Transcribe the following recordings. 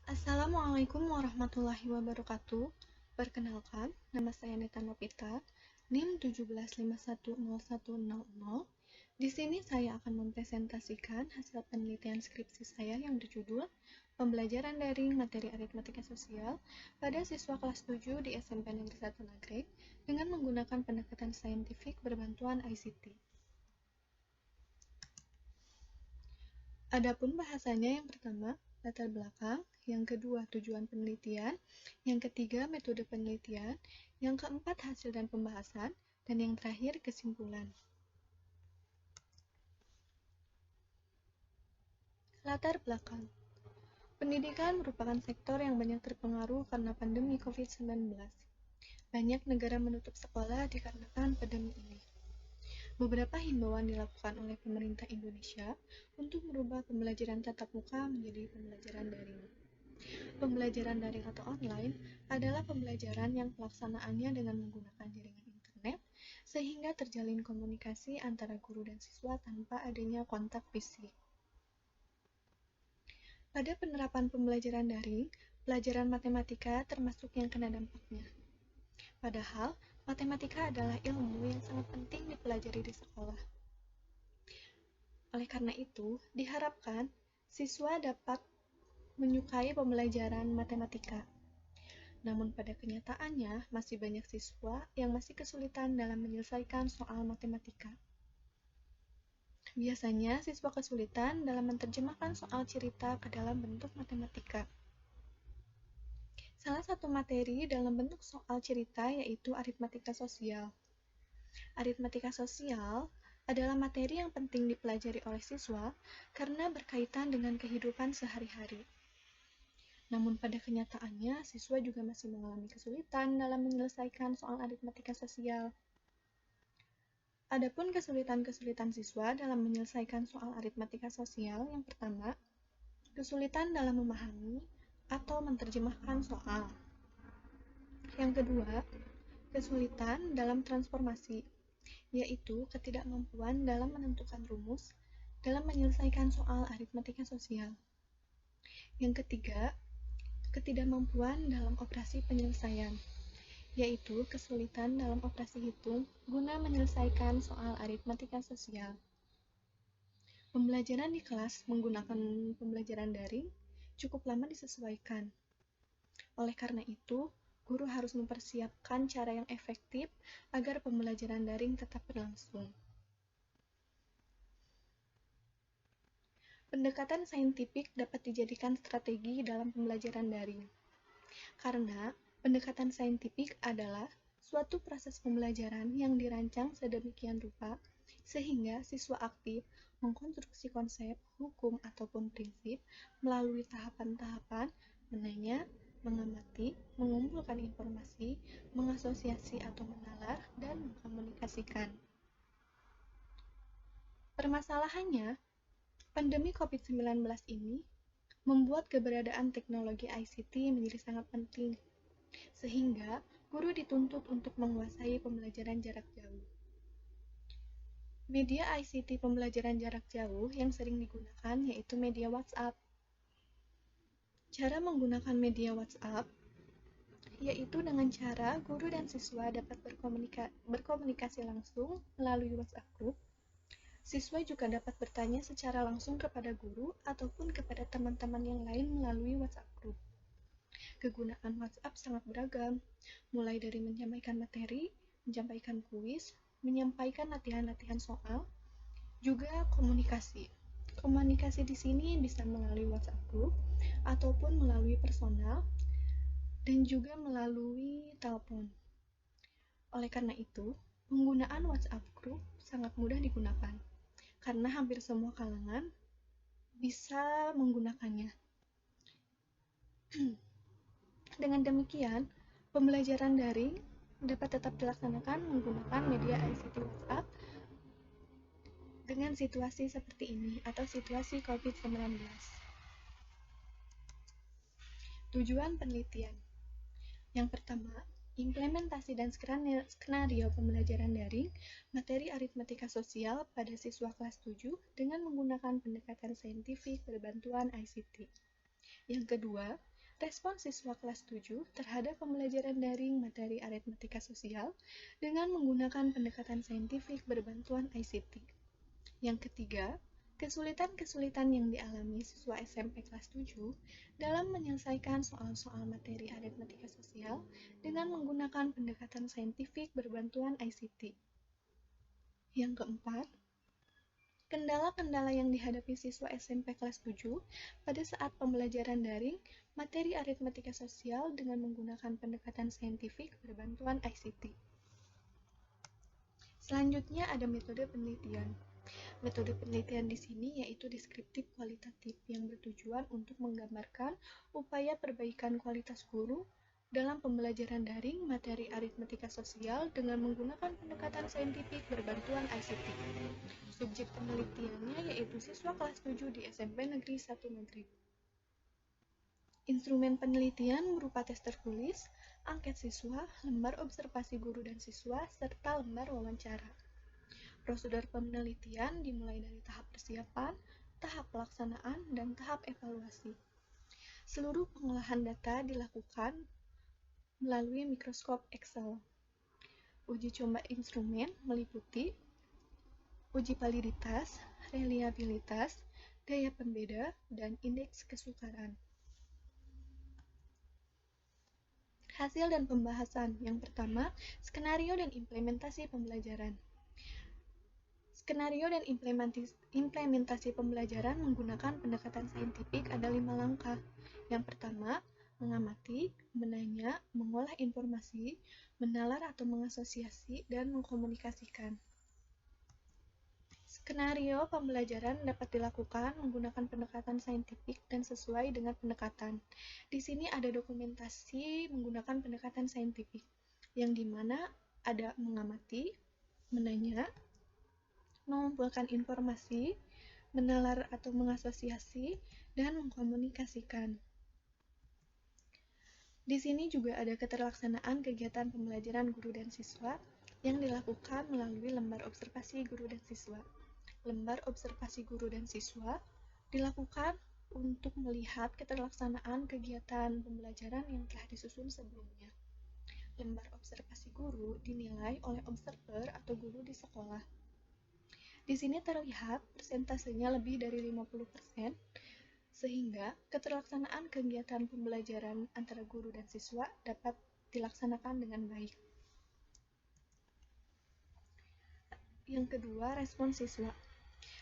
Assalamualaikum warahmatullahi wabarakatuh. Perkenalkan, nama saya Neta Novita, NIM 17510100. Di sini saya akan mempresentasikan hasil penelitian skripsi saya yang berjudul Pembelajaran Daring Materi Aritmatika Sosial pada siswa kelas 7 di SMP Negeri 1 Nagreg dengan menggunakan pendekatan saintifik berbantuan ICT. Adapun bahasanya yang pertama, latar belakang, yang kedua, tujuan penelitian, yang ketiga, metode penelitian, yang keempat, hasil dan pembahasan, dan yang terakhir, kesimpulan. Latar belakang. Pendidikan merupakan sektor yang banyak terpengaruh karena pandemi COVID-19. Banyak negara menutup sekolah dikarenakan pandemi ini. Beberapa himbauan dilakukan oleh pemerintah Indonesia untuk merubah pembelajaran tatap muka menjadi pembelajaran daring. Pembelajaran daring atau online adalah pembelajaran yang pelaksanaannya dengan menggunakan jaringan internet, sehingga terjalin komunikasi antara guru dan siswa tanpa adanya kontak fisik. Pada penerapan pembelajaran daring, pelajaran matematika termasuk yang kena dampaknya. Padahal, matematika adalah ilmu yang sangat penting dipelajari di sekolah. Oleh karena itu, diharapkan siswa dapat menyukai pembelajaran matematika. Namun pada kenyataannya, masih banyak siswa yang masih kesulitan dalam menyelesaikan soal matematika. Biasanya, siswa kesulitan dalam menerjemahkan soal cerita ke dalam bentuk matematika. Salah satu materi dalam bentuk soal cerita yaitu aritmatika sosial. Aritmatika sosial adalah materi yang penting dipelajari oleh siswa karena berkaitan dengan kehidupan sehari-hari. Namun pada kenyataannya, siswa juga masih mengalami kesulitan dalam menyelesaikan soal aritmatika sosial. Adapun kesulitan-kesulitan siswa dalam menyelesaikan soal aritmatika sosial, yang pertama, kesulitan dalam memahami atau menerjemahkan soal. Yang kedua, kesulitan dalam transformasi, yaitu ketidakmampuan dalam menentukan rumus dalam menyelesaikan soal aritmatika sosial. Yang ketiga, ketidakmampuan dalam operasi penyelesaian, yaitu kesulitan dalam operasi hitung guna menyelesaikan soal aritmatika sosial. Pembelajaran di kelas menggunakan pembelajaran daring cukup lama disesuaikan. Oleh karena itu, guru harus mempersiapkan cara yang efektif agar pembelajaran daring tetap berlangsung. Pendekatan saintifik dapat dijadikan strategi dalam pembelajaran daring. Karena pendekatan saintifik adalah suatu proses pembelajaran yang dirancang sedemikian rupa sehingga siswa aktif mengkonstruksi konsep, hukum, ataupun prinsip melalui tahapan-tahapan menanya, mengamati, mengumpulkan informasi, mengasosiasi atau menalar, dan mengkomunikasikan. Permasalahannya, pandemi COVID-19 ini membuat keberadaan teknologi ICT menjadi sangat penting, sehingga guru dituntut untuk menguasai pembelajaran jarak jauh. Media ICT pembelajaran jarak jauh yang sering digunakan yaitu media WhatsApp. Cara menggunakan media WhatsApp yaitu dengan cara guru dan siswa dapat berkomunikasi langsung melalui WhatsApp Group. Siswa juga dapat bertanya secara langsung kepada guru ataupun kepada teman-teman yang lain melalui WhatsApp Group. Kegunaan WhatsApp sangat beragam, mulai dari menyampaikan materi, menyampaikan kuis, menyampaikan latihan-latihan soal, juga komunikasi. Komunikasi di sini bisa melalui WhatsApp Group ataupun melalui personal dan juga melalui telepon. Oleh karena itu, penggunaan WhatsApp Group sangat mudah digunakan karena hampir semua kalangan bisa menggunakannya. Dengan demikian, pembelajaran daring dapat tetap dilaksanakan menggunakan media ICT WhatsApp dengan situasi seperti ini atau situasi COVID-19. Tujuan penelitian. Yang pertama, implementasi dan skenario pembelajaran daring materi aritmatika sosial pada siswa kelas 7 dengan menggunakan pendekatan saintifik berbantuan ICT. Yang kedua, Respon siswa kelas 7 terhadap pembelajaran daring materi aritmatika sosial dengan menggunakan pendekatan saintifik berbantuan ICT. Yang ketiga, kesulitan-kesulitan yang dialami siswa SMP kelas 7 dalam menyelesaikan soal-soal materi aritmatika sosial dengan menggunakan pendekatan saintifik berbantuan ICT. Yang keempat, kendala-kendala yang dihadapi siswa SMP kelas 7 pada saat pembelajaran daring materi aritmatika sosial dengan menggunakan pendekatan saintifik berbantuan ICT. Selanjutnya ada metode penelitian. Metode penelitian di sini yaitu deskriptif kualitatif yang bertujuan untuk menggambarkan upaya perbaikan kualitas guru dalam pembelajaran daring materi aritmatika sosial dengan menggunakan pendekatan saintifik berbantuan ICT. Subjek penelitiannya yaitu siswa kelas 7 di SMP Negeri 1 Maghrib. Instrumen penelitian berupa tes tertulis, angket siswa, lembar observasi guru dan siswa, serta lembar wawancara. Prosedur penelitian dimulai dari tahap persiapan, tahap pelaksanaan, dan tahap evaluasi. Seluruh pengolahan data dilakukan melalui mikroskop Excel. Uji coba instrumen meliputi uji validitas, reliabilitas, daya pembeda, dan indeks kesukaran. Hasil dan pembahasan. Yang pertama, skenario dan implementasi pembelajaran. Skenario dan implementasi pembelajaran menggunakan pendekatan saintifik ada 5 langkah. Yang pertama, mengamati, menanya, mengolah informasi, menalar atau mengasosiasi, dan mengkomunikasikan. Skenario pembelajaran dapat dilakukan menggunakan pendekatan saintifik dan sesuai dengan pendekatan. Di sini ada dokumentasi menggunakan pendekatan saintifik, yang dimana ada mengamati, menanya, mengumpulkan informasi, menalar atau mengasosiasi, dan mengkomunikasikan. Di sini juga ada keterlaksanaan kegiatan pembelajaran guru dan siswa yang dilakukan melalui lembar observasi guru dan siswa. Lembar observasi guru dan siswa dilakukan untuk melihat keterlaksanaan kegiatan pembelajaran yang telah disusun sebelumnya. Lembar observasi guru dinilai oleh observer atau guru di sekolah. Di sini terlihat persentasenya lebih dari 50%, sehingga keterlaksanaan kegiatan pembelajaran antara guru dan siswa dapat dilaksanakan dengan baik. Yang kedua, respon siswa.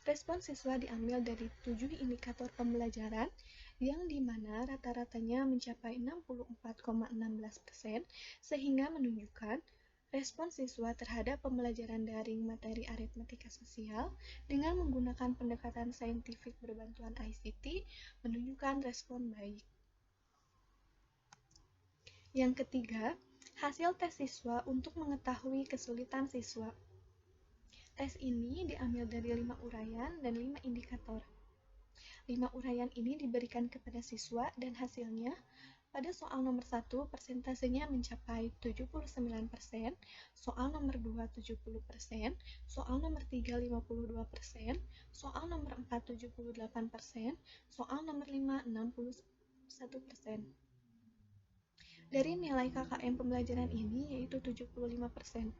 Respon siswa diambil dari 7 indikator pembelajaran yang dimana rata-ratanya mencapai 64,16%, sehingga menunjukkan respon siswa terhadap pembelajaran daring materi aritmatika sosial dengan menggunakan pendekatan saintifik berbantuan ICT menunjukkan respon baik. Yang ketiga, hasil tes siswa untuk mengetahui kesulitan siswa. Tes ini diambil dari 5 uraian dan 5 indikator. 5 uraian ini diberikan kepada siswa dan hasilnya pada soal nomor 1 persentasenya mencapai 79%, soal nomor 2 70%, soal nomor 3 52%, soal nomor 4 78%, soal nomor 5 61%. Dari nilai KKM pembelajaran ini yaitu 75%.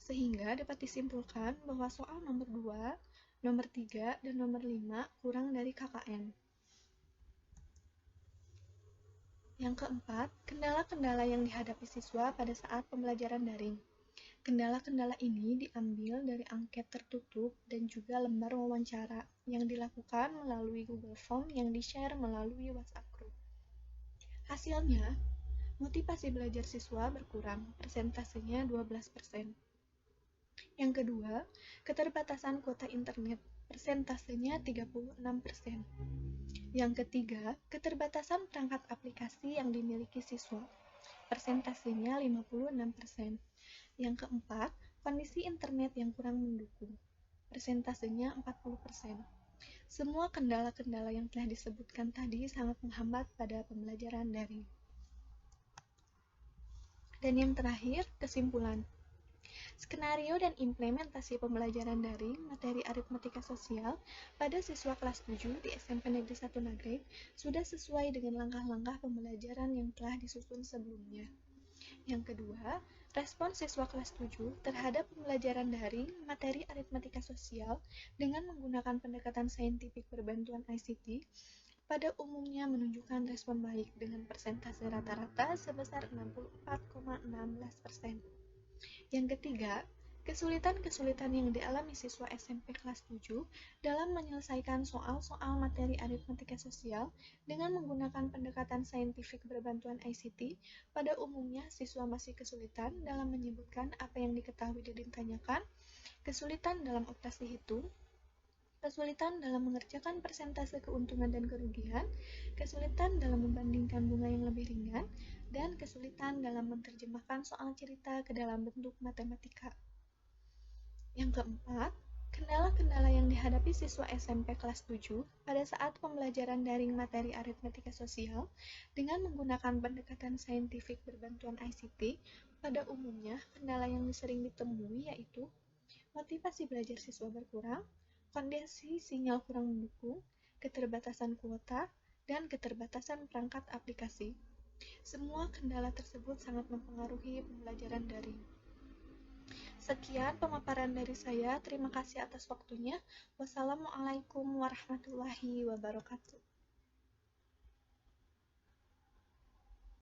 Sehingga dapat disimpulkan bahwa soal nomor 2, nomor 3, dan nomor 5 kurang dari KKM. Yang keempat, kendala-kendala yang dihadapi siswa pada saat pembelajaran daring. Kendala-kendala ini diambil dari angket tertutup dan juga lembar wawancara yang dilakukan melalui Google Form yang di-share melalui WhatsApp Group. Hasilnya, motivasi belajar siswa berkurang, persentasenya 12%. Yang kedua, keterbatasan kuota internet, persentasenya 36%. Yang ketiga, keterbatasan perangkat aplikasi yang dimiliki siswa, persentasenya 56%. Yang keempat, kondisi internet yang kurang mendukung, persentasenya 40%. Semua kendala-kendala yang telah disebutkan tadi sangat menghambat pada pembelajaran daring. Dan yang terakhir, kesimpulan. Skenario dan implementasi pembelajaran daring materi aritmatika sosial pada siswa kelas 7 di SMP Negeri 1 Nagreg sudah sesuai dengan langkah-langkah pembelajaran yang telah disusun sebelumnya. Yang kedua, respon siswa kelas 7 terhadap pembelajaran daring materi aritmatika sosial dengan menggunakan pendekatan saintifik berbantuan ICT pada umumnya menunjukkan respon baik dengan persentase rata-rata sebesar 64,16%. Yang ketiga, kesulitan-kesulitan yang dialami siswa SMP kelas 7 dalam menyelesaikan soal-soal materi aritmatika sosial dengan menggunakan pendekatan saintifik berbantuan ICT, pada umumnya siswa masih kesulitan dalam menyebutkan apa yang diketahui dan ditanyakan, kesulitan dalam operasi hitung, kesulitan dalam mengerjakan persentase keuntungan dan kerugian, kesulitan dalam membandingkan bunga yang lebih ringan, dan kesulitan dalam menerjemahkan soal cerita ke dalam bentuk matematika. Yang keempat, kendala-kendala yang dihadapi siswa SMP kelas 7 pada saat pembelajaran daring materi aritmatika sosial dengan menggunakan pendekatan saintifik berbantuan ICT, pada umumnya kendala yang sering ditemui yaitu motivasi belajar siswa berkurang, kondisi sinyal kurang mendukung, keterbatasan kuota, dan keterbatasan perangkat aplikasi. Semua kendala tersebut sangat mempengaruhi pembelajaran daring. Sekian pemaparan dari saya. Terima kasih atas waktunya. Wassalamualaikum warahmatullahi wabarakatuh.